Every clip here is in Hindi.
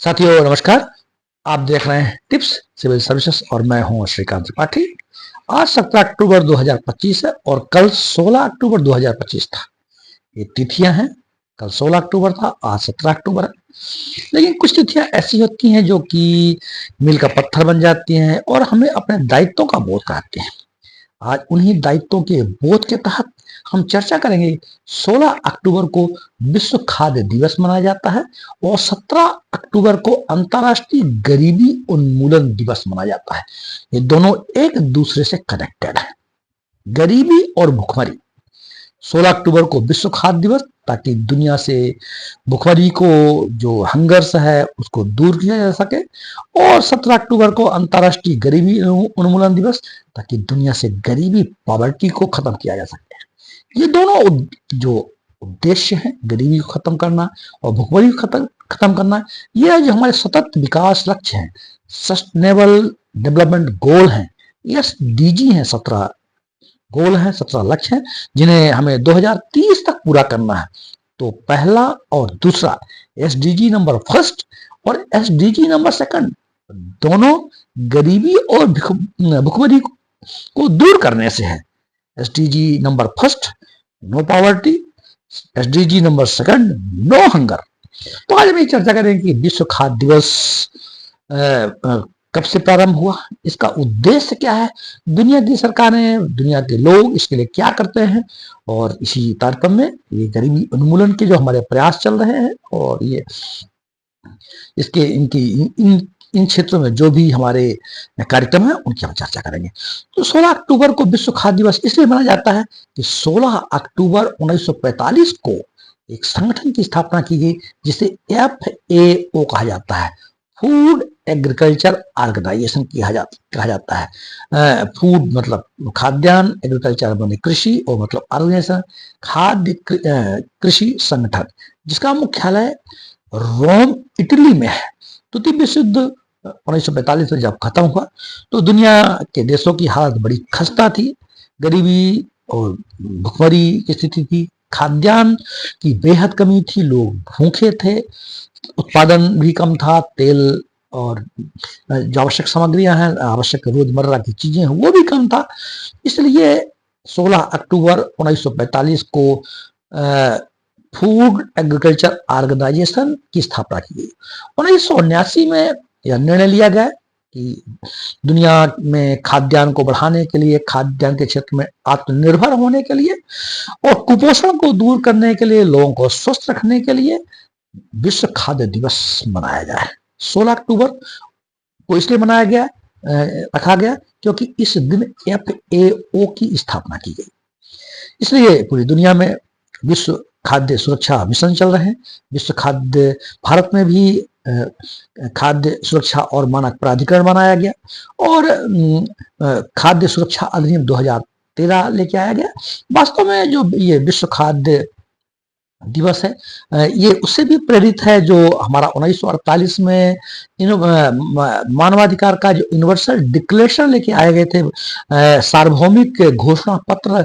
साथियों नमस्कार। आप देख रहे हैं टिप्स सिविल सर्विसेज और मैं हूं श्रीकांत त्रिपाठी। आज 17 अक्टूबर 2025 है और कल 16 अक्टूबर 2025 था। ये तिथियां हैं, कल 16 अक्टूबर था, आज 17 अक्टूबर है। लेकिन कुछ तिथियां ऐसी होती हैं जो कि मील का पत्थर बन जाती हैं और हमें अपने दायित्वों का बोध कराती हैं। आज उन्हीं दायित्वों के बोध के तहत हम चर्चा करेंगे। 16 अक्टूबर को विश्व खाद्य दिवस मनाया जाता है और 17 अक्टूबर को अंतर्राष्ट्रीय गरीबी उन्मूलन दिवस मनाया जाता है। ये दोनों एक दूसरे से कनेक्टेड है। गरीबी और भुखमरी, 16 अक्टूबर को विश्व खाद्य दिवस, ताकि दुनिया से भुखमरी को, जो हंगर्स है, उसको दूर किया जा सके। और 17 अक्टूबर को अंतर्राष्ट्रीय गरीबी उन्मूलन दिवस, ताकि दुनिया से गरीबी, पॉवर्टी को खत्म किया जा सके। ये दोनों जो उद्देश्य हैं, गरीबी को खत्म करना और भुखमरी को खत्म करना, ये जो हमारे सतत विकास लक्ष्य हैं, सस्टेनेबल डेवलपमेंट गोल हैं, एसडीजी हैं, 17 गोल हैं, 17 लक्ष्य हैं, जिन्हें हमें 2030 तक पूरा करना है। तो पहला और दूसरा, एसडीजी नंबर फर्स्ट और एसडीजी नंबर सेकंड, दोनों गरीबी और भुखमरी को दूर करने से है। SDG number first, no poverty, SDG number second, no hunger. तो आज हम चर्चा करेंगे कि विश्व खाद्य दिवस कब से प्रारंभ हुआ, इसका उद्देश्य क्या है, दुनिया की सरकारें, दुनिया के लोग इसके लिए क्या करते हैं, और इसी तारतम्य में ये गरीबी उन्मूलन के जो हमारे प्रयास चल रहे हैं और ये इसके इन क्षेत्रों में जो भी हमारे कार्यक्रम हैं उनकी हम चर्चा करेंगे। तो 16 अक्टूबर को विश्व खाद्य दिवस इसलिए मनाया जाता है कि 16 अक्टूबर 1945 को एक संगठन की स्थापना की गई जिसे FAO कहा जाता है, फूड एग्रीकल्चर ऑर्गेनाइजेशन कहा जाता है। फूड मतलब खाद्यान्न, एग्रीकल्चर माने कृषि, और मतलब ऑर्गेनाइजेशन खाद्य कृषि संगठन, जिसका मुख्यालय रोम इटली में है। द्वितीय विश्व युद्ध 1945 में जब खत्म हुआ तो दुनिया के देशों की हालत बड़ी खस्ता थी, गरीबी और भुखमरी की स्थिति थी, खाद्यान्न की बेहद कमी थी, लोग भूखे थे, उत्पादन भी कम था, तेल और जो आवश्यक सामग्रियां हैं, आवश्यक रोजमर्रा की चीजें हैं, वो भी कम था। इसलिए 16 अक्टूबर 1945 को फूड एग्रीकल्चर ऑर्गेनाइजेशन की स्थापना की गई। 1979 में यह निर्णय लिया गया कि दुनिया में खाद्यान्न को बढ़ाने के लिए, खाद्यान्न के क्षेत्र में आत्मनिर्भर होने के लिए और कुपोषण को दूर करने के लिए, लोगों को स्वस्थ रखने के लिए विश्व खाद्य दिवस मनाया जाए। 16 अक्टूबर को इसलिए रखा गया क्योंकि इस दिन FAO की स्थापना की गई। इसलिए पूरी दुनिया में विश्व खाद्य सुरक्षा मिशन चल रहे हैं। विश्व खाद्य, भारत में भी खाद्य सुरक्षा और मानक प्राधिकरण बनाया गया और खाद्य सुरक्षा अधिनियम 2013 लेके आया गया। वास्तव में जो ये विश्व खाद्य दिवस है, ये उससे भी प्रेरित है जो हमारा 1948 में मानवाधिकार का जो यूनिवर्सल डिक्लेरेशन लेके आए गए थे, सार्वभौमिक घोषणा पत्र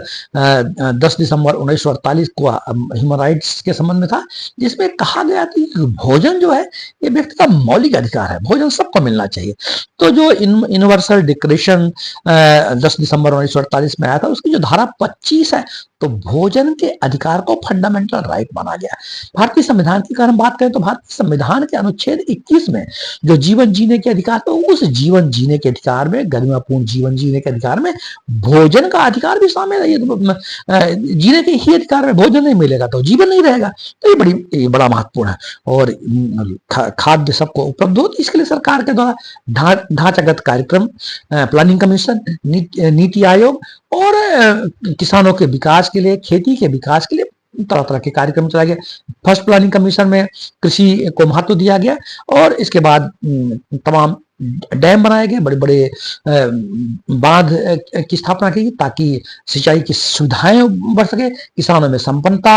10 दिसंबर 1948 को ह्यूमन राइट्स के संबंध में था, जिसमें कहा गया था कि भोजन जो है ये व्यक्ति का मौलिक अधिकार है, भोजन सबको मिलना चाहिए। तो जो यूनिवर्सल डिक्लेरेशन 10 दिसंबर 1948 में आया था, उसकी जो धारा 25 है, तो भोजन के अधिकार को फंडामेंटल राइट माना गया। भारतीय संविधान की अगर हम बात करें तो भारतीय संविधान के अनुच्छेद 21 में जो जीवन जीने के अधिकार, तो उस जीवन जीने के अधिकार में, गरिमापूर्ण जीवन जीने के अधिकार में भोजन का अधिकार भी शामिल है। ये जीने के ही अधिकार में भोजन नहीं मिलेगा तो जीवन नहीं रहेगा। तो ये बड़ा महत्वपूर्ण है और खाद्य सबको उपलब्ध हो, इसके लिए सरकार के द्वारा ढांचागत कार्यक्रम, प्लानिंग कमीशन, नीति आयोग और किसानों के विकास के लिए, खेती के विकास के लिए तरह तरह के कार्यक्रम चलाए गए। फर्स्ट प्लानिंग कमीशन में कृषि को महत्व दिया गया और इसके बाद तमाम डैम बनाए गए, बड़े बड़े बांध की स्थापना की ताकि सिंचाई की सुविधाएं बढ़ सके, किसानों में संपन्नता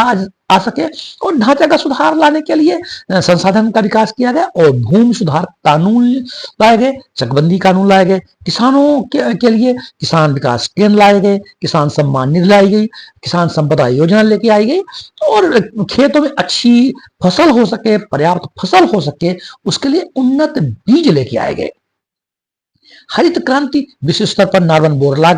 आ सके और ढांचे का सुधार लाने के लिए संसाधन का विकास किया गया और भूमि सुधार कानून लाए गए, चकबंदी कानून लाए गए, किसानों के लिए किसान विकास केंद्र लाए गए, किसान सम्मान निधि लाई गई, किसान संपदा योजना लेके आई गई और खेतों में अच्छी फसल हो सके, पर्याप्त फसल हो सके, उसके लिए उन्नत बीज लेके आए गए। हरित क्रांति विश्व स्तर पर नॉर्मन बोरलॉग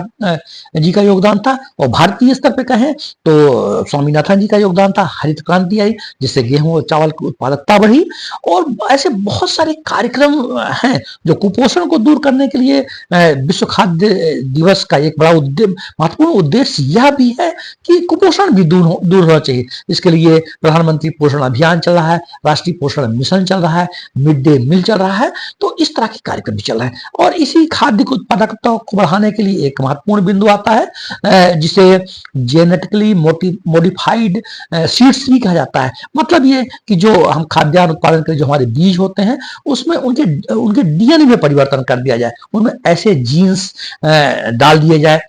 जी का योगदान था, और भारतीय स्तर पे कहें तो स्वामीनाथन जी का योगदान था। हरित क्रांति आई जिससे गेहूं और चावल की उत्पादकता बढ़ी, और ऐसे बहुत सारे कार्यक्रम हैं जो कुपोषण को दूर करने के लिए विश्व खाद्य दिवस का एक बड़ा महत्वपूर्ण उद्देश्य यह भी है कि कुपोषण भी दूर होना चाहिए। इसके लिए प्रधानमंत्री पोषण अभियान चल रहा है, राष्ट्रीय पोषण मिशन चल रहा है, मिड डे मील चल रहा है, तो इस तरह के कार्यक्रम भी चल रहे हैं। और इसी खाद्य की उत्पादकता को बढ़ाने के लिए एक महत्वपूर्ण बिंदु आता है जिसे जेनेटिकली मॉडिफाइड सीड्स भी कहा जाता है। मतलब ये कि जो हम खाद्यान्न उत्पादन के लिए जो हमारे बीज होते हैं उसमें उनके डीएनए में परिवर्तन कर दिया जाए, उनमें ऐसे जीन्स डाल दिए जाए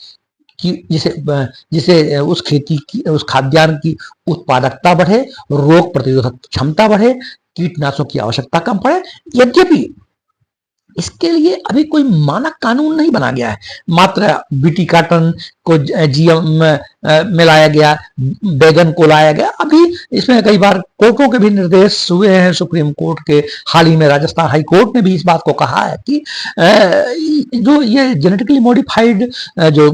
कि जिसे उस खेती की, उस खाद्यान्न की उत्पादकता बढ़े, रोग प्रतिरोधक क्षमता बढ़े, कीटनाशकों की आवश्यकता कम पड़े। यद्यपि इसके लिए अभी कोई मानक कानून नहीं बना गया है, मात्र बीटी कॉटन को जीएम में लाया गया, बैगन को लाया गया। अभी इसमें कई बार कोर्टों के भी निर्देश हुए हैं। सुप्रीम कोर्ट के हाल ही में राजस्थान हाई कोर्ट ने भी इस बात को कहा है कि जो ये जेनेटिकली मॉडिफाइड जो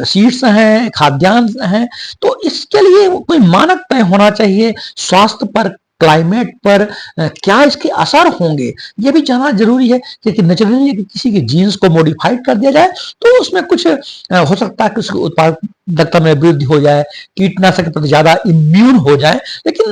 सीड्स हैं, खाद्यान्न हैं, तो इसके लिए कोई मानक तय होना चाहिए। स्वास्थ्य पर, क्लाइमेट पर क्या इसके असर होंगे, ये भी जानना जरूरी है। क्योंकि नेचुरली किसी के जीन्स को मॉडिफाइड कर दिया जाए तो उसमें कुछ हो सकता है कि उसकी उत्पादकता में वृद्धि हो जाए, कीटनाशक के प्रति ज्यादा इम्यून हो जाए, लेकिन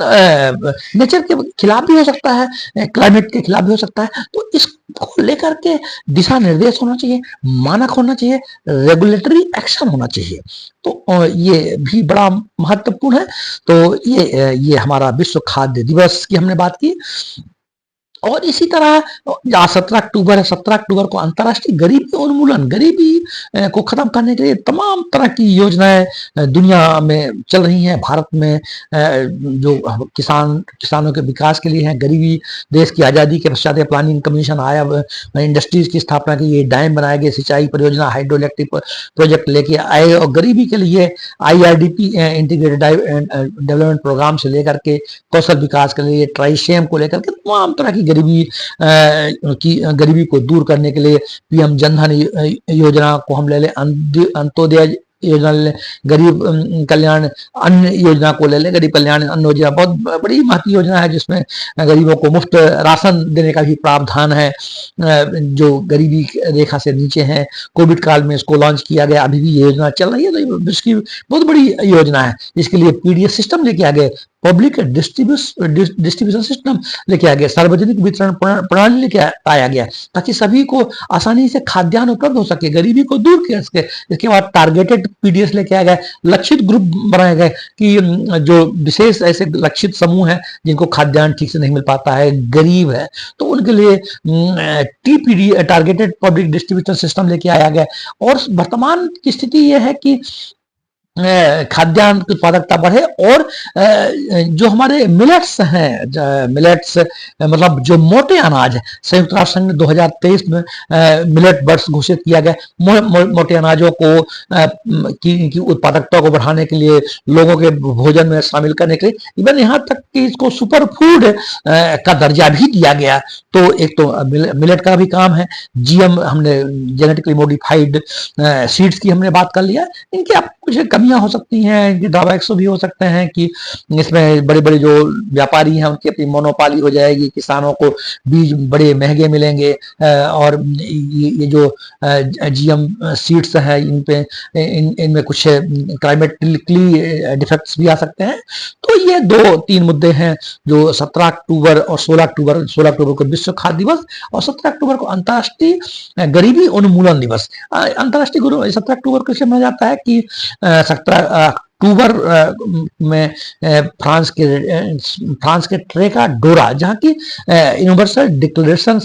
नेचर के खिलाफ भी हो सकता है, क्लाइमेट के खिलाफ भी हो सकता है। तो इसको लेकर के दिशा निर्देश होना चाहिए, मानक होना चाहिए, रेगुलेटरी एक्शन होना चाहिए। तो ये भी बड़ा महत्वपूर्ण है। तो ये हमारा विश्व खाद्य दिवस की हमने बात की। और इसी तरह 17 अक्टूबर है, 17 अक्टूबर को अंतर्राष्ट्रीय गरीबी उन्मूलन, गरीबी को खत्म करने के लिए तमाम तरह की योजनाएं दुनिया में चल रही हैं। भारत में जो किसानों के विकास के लिए है, गरीबी देश की आज़ादी के पश्चात प्लानिंग कमीशन आया, इंडस्ट्रीज की स्थापना की, ये डैम बनाए गए, सिंचाई परियोजना, हाइड्रो इलेक्ट्रिक प्रोजेक्ट लेके आए, और गरीबी के लिए IRDP इंटीग्रेटेड डेवलपमेंट प्रोग्राम से लेकर के कौशल विकास के लिए, ट्राइशेम को लेकर के तमाम तरह की गरीबी को दूर करने के लिए PM जनधन योजना को हम ले लें, अंत्योदय योजना ले लें, गरीब कल्याण अन्न योजना को ले लें। गरीब कल्याण अन्न योजना बहुत बड़ी महत्वपूर्ण योजना है जिसमें गरीबों को मुफ्त राशन देने का भी प्रावधान है जो गरीबी रेखा से नीचे हैं। कोविड काल में इसको लॉन्च किया गया, अभी भी ये योजना चल रही है, तो इसकी बहुत बड़ी योजना है। इसके लिए PDS सिस्टम लेके आ गए, पब्लिक डिस्ट्रीब्यूशन सिस्टम लेके आ गया, सार्वजनिक वितरण प्रणाली लेके आया गया, ताकि सभी को आसानी से खाद्यान्न उपलब्ध हो सके, गरीबी को दूर किया सके। इसके बाद टारगेटेड PDS लेके आ गए, लक्षित ग्रुप बनाए गए कि जो विशेष ऐसे लक्षित समूह हैं जिनको खाद्यान्न ठीक से नहीं मिल पाता है, गरीब है, तो उनके लिए TPD targeted public distribution system लेके आया गया। और वर्तमान की स्थिति यह है कि खाद्यान्न की उत्पादकता बढ़े, और जो हमारे मिलेट्स हैं, मिलेट्स मतलब जो मोटे अनाज है, संयुक्त राष्ट्र संघ ने 2023 में मिलेट बर्ड्स घोषित किया गया। मोटे अनाजों को की उत्पादकता को बढ़ाने के लिए, लोगों के भोजन में शामिल करने के लिए, इवन यहाँ तक कि इसको सुपर फूड का दर्जा भी दिया गया। तो एक तो मिलेट का भी काम है, GM हमने जेनेटिकली मॉडिफाइड सीड्स की हमने बात कर लिया। इनकी आप कुछ कमियां हो सकती हैं, इनके ड्रॉबैक्स भी हो सकते हैं कि इसमें बड़े बड़े जो व्यापारी हैं उनकी अपनी मोनोपाली हो जाएगी, किसानों को बीज बड़े महंगे मिलेंगे, और ये जो GM सीड्स हैं इनमें कुछ क्लाइमेटिकली डिफेक्ट्स भी आ सकते हैं। तो ये 2-3 मुद्दे हैं जो 17 अक्टूबर और 16 अक्टूबर को विश्व खाद्य दिवस, और 17 अक्टूबर को अंतर्राष्ट्रीय गरीबी उन्मूलन दिवस। अंतर्राष्ट्रीय 17 अक्टूबर को मनाया जाता है कि 17 अक्टूबर में फ्रांस के ट्रेका डोरा, जहाँ की यूनिवर्सल डिक्लेरेशन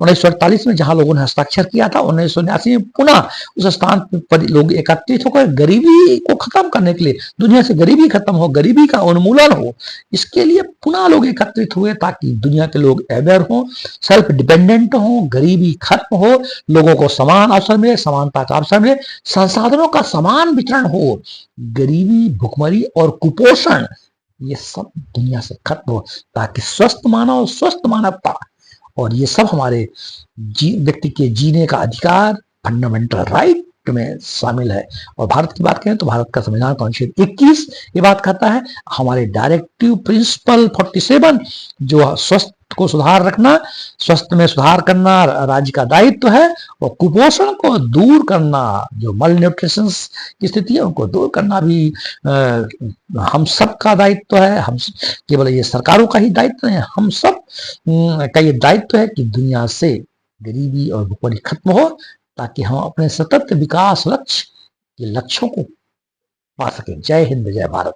1948 में जहाँ लोगों ने हस्ताक्षर किया था, 1989 में पुनः उस स्थान पर लोग एकत्रित होकर गरीबी को खत्म करने के लिए, दुनिया से गरीबी खत्म हो, गरीबी का उन्मूलन हो, इसके लिए पुनः लोग एकत्रित हुए ताकि दुनिया के लोग अवेयर हों, सेल्फ डिपेंडेंट हों, गरीबी खत्म हो, लोगों को समान अवसर मिले, समानता का अवसर मिले, संसाधनों का समान वितरण हो। गरीबी, भुखमरी और कुपोषण ये सब दुनिया से खत्म हो, ताकि स्वस्थ मानव, स्वस्थ मानवता, और ये सब हमारे व्यक्ति के जीने का अधिकार, फंडामेंटल राइट में शामिल है। और भारत की बात करें तो भारत का संविधान का अनुच्छेद 21 ये बात कहता है, हमारे डायरेक्टिव प्रिंसिपल 47 जो स्वस्थ को सुधार रखना, स्वस्थ में सुधार करना राज्य का दायित्व है, और कुपोषण को दूर करना, जो मल न्यूट्रिशन की स्थिति है उनको दूर करना भी हम सब का दायित्व है। हम केवल ये सरकारों का ही दायित्व है, हम सब का ये दायित्व है कि दुनिया से गरीबी और भुखमरी खत्म हो, ताकि हम अपने सतत विकास लक्ष्य के लक्ष्यों को पा सकें। जय हिंद, जय भारत।